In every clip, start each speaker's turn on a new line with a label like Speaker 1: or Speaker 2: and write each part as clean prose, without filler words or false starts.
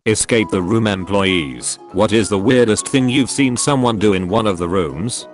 Speaker 1: Escape the room employees. What is the weirdest thing you've seen someone do in one of the rooms?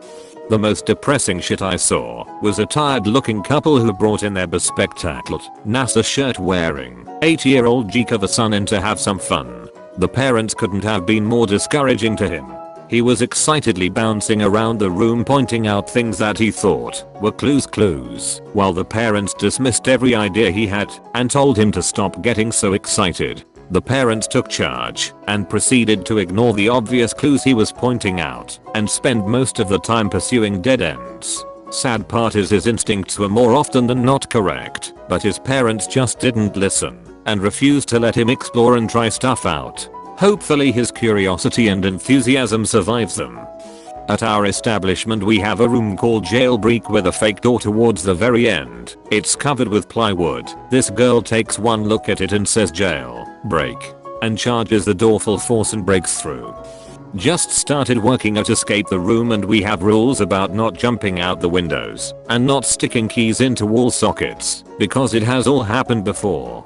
Speaker 1: The most depressing shit I saw was a tired looking couple who brought in their bespectacled NASA shirt wearing 8-year-old Jika son in to have some fun. The parents couldn't have been more discouraging to him. He was excitedly bouncing around the room pointing out things that he thought were clues, while the parents dismissed every idea he had and told him to stop getting so excited. The parents took charge and proceeded to ignore the obvious clues he was pointing out and spend most of the time pursuing dead ends. Sad part is his instincts were more often than not correct, but his parents just didn't listen and refused to let him explore and try stuff out. Hopefully his curiosity and enthusiasm survives them. At our establishment we have a room called Jailbreak with a fake door towards the very end. It's covered with plywood. This girl takes one look at it and says jail, break, and charges the door full force and breaks through. Just started working at Escape the Room and we have rules about not jumping out the windows and not sticking keys into wall sockets because it has all happened before.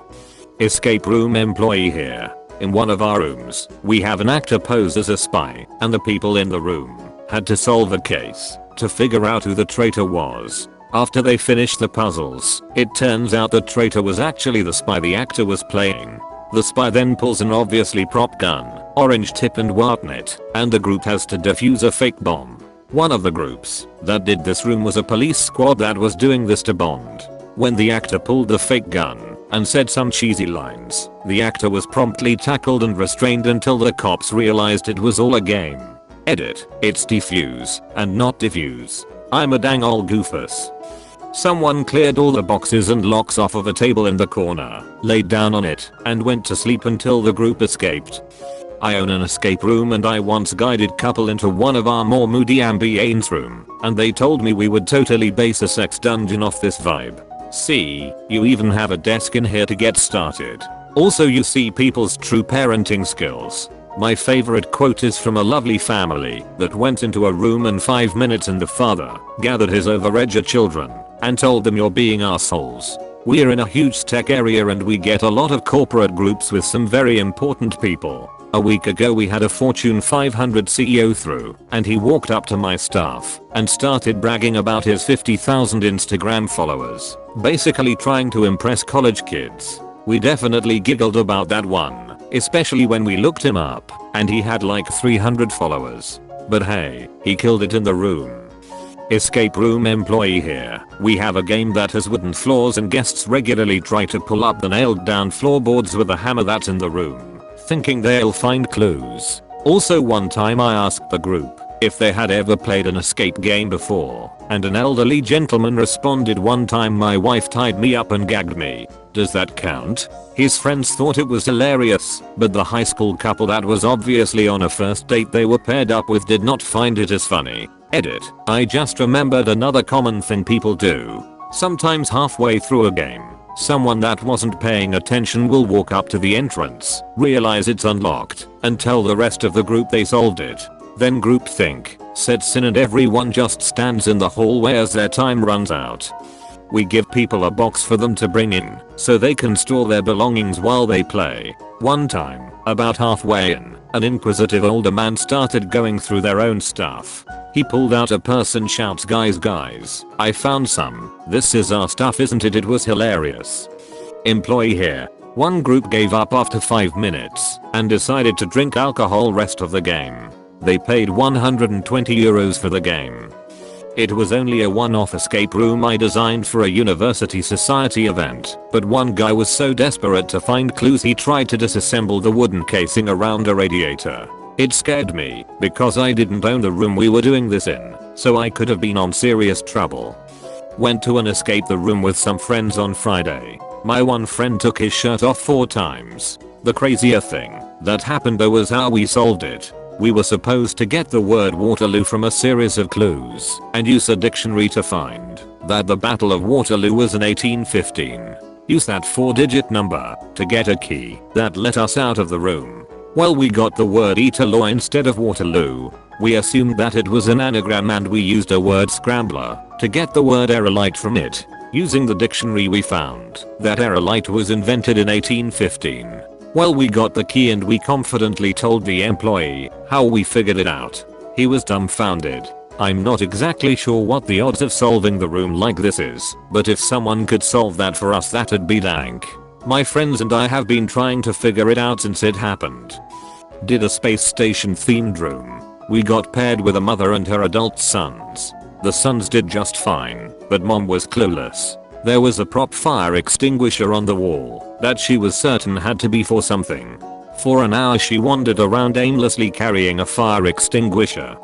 Speaker 1: Escape room employee here. In one of our rooms, we have an actor pose as a spy and the people in the room had to solve a case to figure out who the traitor was. After they finished the puzzles, it turns out the traitor was actually the spy the actor was playing. The spy then pulls an obviously prop gun, orange tip and whatnot, and the group has to defuse a fake bomb. One of the groups that did this room was a police squad that was doing this to Bond. When the actor pulled the fake gun and said some cheesy lines, the actor was promptly tackled and restrained until the cops realized it was all a game. Edit. It's defuse and not diffuse. I'm a dang ol' goofus. Someone cleared all the boxes and locks off of a table in the corner, laid down on it, and went to sleep until the group escaped. I own an escape room and I once guided couple into one of our more moody ambience room, and they told me we would totally base a sex dungeon off this vibe. See, you even have a desk in here to get started. Also you see people's true parenting skills. My favorite quote is from a lovely family that went into a room in 5 minutes and the father gathered his overeager children and told them you're being assholes. We're in a huge tech area and we get a lot of corporate groups with some very important people. A week ago we had a Fortune 500 CEO through and he walked up to my staff and started bragging about his 50,000 Instagram followers, basically trying to impress college kids. We definitely giggled about that one, especially when we looked him up and he had like 300 followers. But hey, he killed it in the room. Escape room employee here. We have a game that has wooden floors and guests regularly try to pull up the nailed down floorboards with a hammer that's in the room, thinking they'll find clues. Also one time I asked the group if they had ever played an escape game before, and an elderly gentleman responded, one time my wife tied me up and gagged me. Does that count? His friends thought it was hilarious, but the high school couple that was obviously on a first date they were paired up with did not find it as funny. Edit. I just remembered another common thing people do. Sometimes halfway through a game, someone that wasn't paying attention will walk up to the entrance, realize it's unlocked, and tell the rest of the group they solved it. Then groupthink sets in and everyone just stands in the hallway as their time runs out. We give people a box for them to bring in so they can store their belongings while they play. One time, about halfway in, an inquisitive older man started going through their own stuff. He pulled out a purse and shouts, guys, I found some. This is our stuff, isn't it? It was hilarious. Employee here. One group gave up after 5 minutes and decided to drink alcohol rest of the game. They paid €120 for the game. It was only a one-off escape room I designed for a university society event, but one guy was so desperate to find clues he tried to disassemble the wooden casing around a radiator. It scared me because I didn't own the room we were doing this in, so I could have been on serious trouble. Went to an escape the room with some friends on Friday. My one friend took his shirt off 4 times. The crazier thing that happened though was how we solved it. We were supposed to get the word Waterloo from a series of clues and use a dictionary to find that the Battle of Waterloo was in 1815. Use that 4-digit number to get a key that let us out of the room. Well, we got the word Eterloo instead of Waterloo. We assumed that it was an anagram and we used a word scrambler to get the word aerolite from it. Using the dictionary we found that aerolite was invented in 1815. Well, we got the key and we confidently told the employee how we figured it out. He was dumbfounded. I'm not exactly sure what the odds of solving the room like this is, but if someone could solve that for us, that'd be dank. My friends and I have been trying to figure it out since it happened. Did a space station themed room. We got paired with a mother and her adult sons. The sons did just fine, but mom was clueless. There was a prop fire extinguisher on the wall that she was certain had to be for something. For an hour she wandered around aimlessly carrying a fire extinguisher.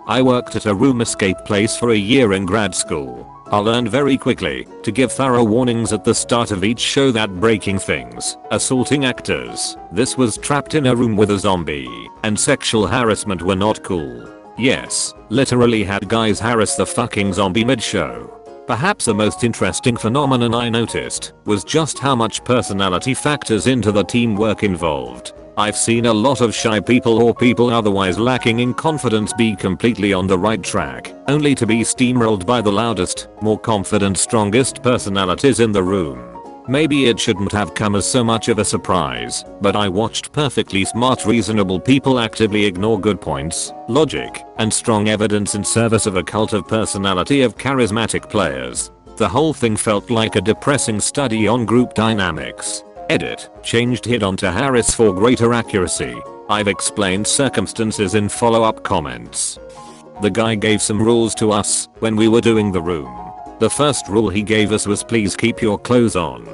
Speaker 1: I worked at a room escape place for a year in grad school. I learned very quickly to give thorough warnings at the start of each show that breaking things, assaulting actors, this was trapped in a room with a zombie, and sexual harassment were not cool. Yes, literally had guys harass the fucking zombie mid-show. Perhaps the most interesting phenomenon I noticed was just how much personality factors into the teamwork involved. I've seen a lot of shy people or people otherwise lacking in confidence be completely on the right track, only to be steamrolled by the loudest, more confident, strongest personalities in the room. Maybe it shouldn't have come as so much of a surprise, but I watched perfectly smart, reasonable people actively ignore good points, logic, and strong evidence in service of a cult of personality of charismatic players. The whole thing felt like a depressing study on group dynamics. Edit, changed hit on to Harris for greater accuracy. I've explained circumstances in follow-up comments. The guy gave some rules to us when we were doing the room. The first rule he gave us was please keep your clothes on.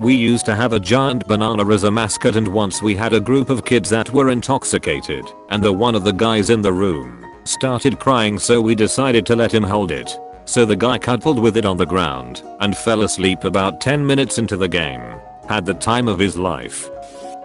Speaker 1: We used to have a giant banana as a mascot, and once we had a group of kids that were intoxicated, and one of the guys in the room started crying, so we decided to let him hold it. So the guy cuddled with it on the ground and fell asleep about 10 minutes into the game. Had the time of his life.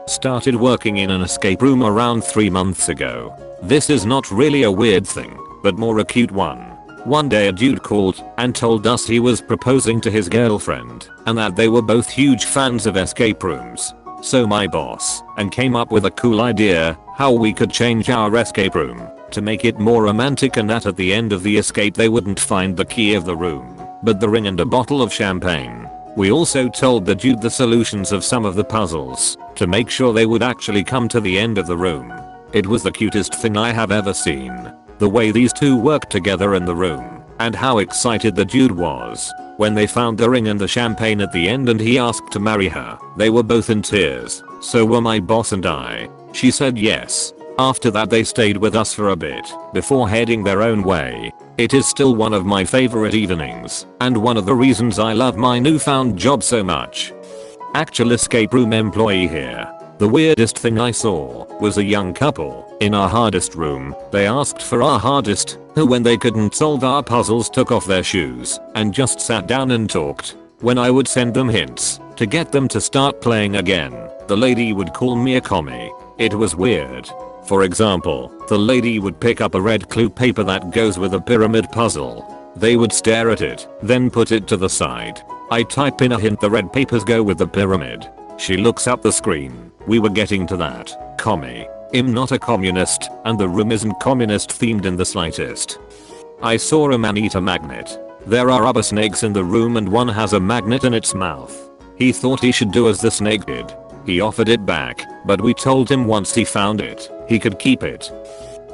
Speaker 1: Started working in an escape room around 3 months ago. This is not really a weird thing, but more a cute one. One day a dude called and told us he was proposing to his girlfriend and that they were both huge fans of escape rooms. So my boss and came up with a cool idea how we could change our escape room to make it more romantic, and that at the end of the escape they wouldn't find the key of the room, but the ring and a bottle of champagne. We also told the dude the solutions of some of the puzzles to make sure they would actually come to the end of the room. It was the cutest thing I have ever seen. The way these two worked together in the room, and how excited the dude was when they found the ring and the champagne at the end and he asked to marry her. They were both in tears. So were my boss and I. She said yes. After that they stayed with us for a bit before heading their own way. It is still one of my favorite evenings, and one of the reasons I love my newfound job so much. Actual escape room employee here. The weirdest thing I saw was a young couple in our hardest room. They asked for our hardest, who when they couldn't solve our puzzles took off their shoes and just sat down and talked. When I would send them hints to get them to start playing again, the lady would call me a commie. It was weird. For example, the lady would pick up a red clue paper that goes with a pyramid puzzle. They would stare at it, then put it to the side. I type in a hint, the red papers go with the pyramid. She looks up the screen. We were getting to that. Commie. I'm not a communist, and the room isn't communist themed in the slightest. I saw a man eat a magnet. There are rubber snakes in the room and one has a magnet in its mouth. He thought he should do as the snake did. He offered it back, but we told him once he found it, he could keep it.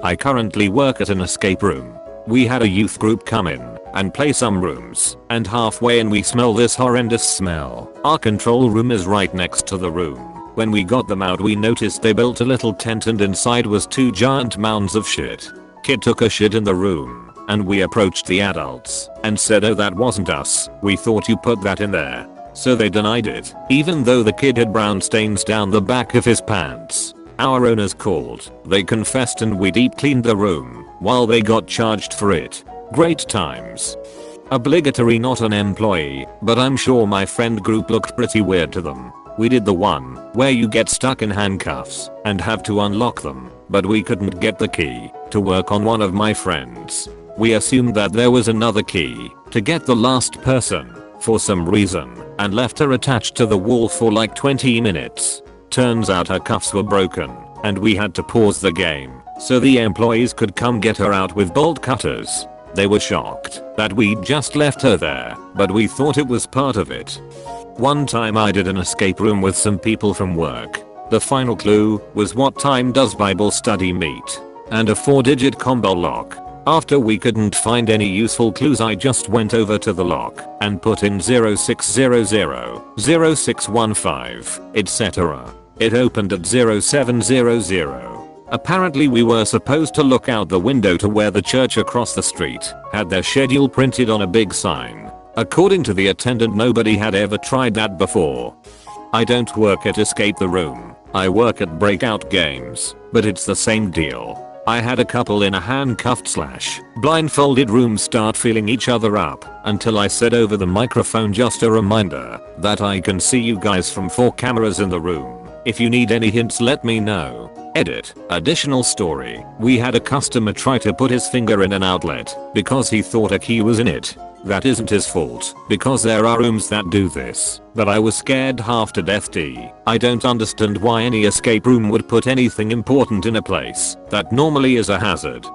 Speaker 1: I currently work at an escape room. We had a youth group come in and play some rooms, and halfway in we smell this horrendous smell. Our control room is right next to the room. When we got them out we noticed they built a little tent and inside was 2 giant mounds of shit. Kid took a shit in the room, and we approached the adults and said, oh, that wasn't us, we thought you put that in there. So they denied it, even though the kid had brown stains down the back of his pants. Our owners called, they confessed, and we deep cleaned the room while they got charged for it. Great times. Obligatory, not an employee, but I'm sure my friend group looked pretty weird to them. We did the one where you get stuck in handcuffs and have to unlock them, but we couldn't get the key to work on one of my friends. We assumed that there was another key to get the last person for some reason and left her attached to the wall for like 20 minutes. Turns out her cuffs were broken and we had to pause the game so the employees could come get her out with bolt cutters. They were shocked that we'd just left her there, but we thought it was part of it. One time I did an escape room with some people from work. The final clue was what time does Bible study meet? And a 4-digit combo lock. After we couldn't find any useful clues, I just went over to the lock and put in 0600, 0615, etc. It opened at 0700. Apparently we were supposed to look out the window to where the church across the street had their schedule printed on a big sign. According to the attendant, nobody had ever tried that before. I don't work at Escape the Room, I work at Breakout Games, but it's the same deal. I had a couple in a handcuffed / blindfolded room start feeling each other up until I said over the microphone, just a reminder that I can see you guys from 4 cameras in the room. If you need any hints, let me know. Edit. Additional story. We had a customer try to put his finger in an outlet because he thought a key was in it. That isn't his fault, because there are rooms that do this, but I was scared half to death. I don't understand why any escape room would put anything important in a place that normally is a hazard.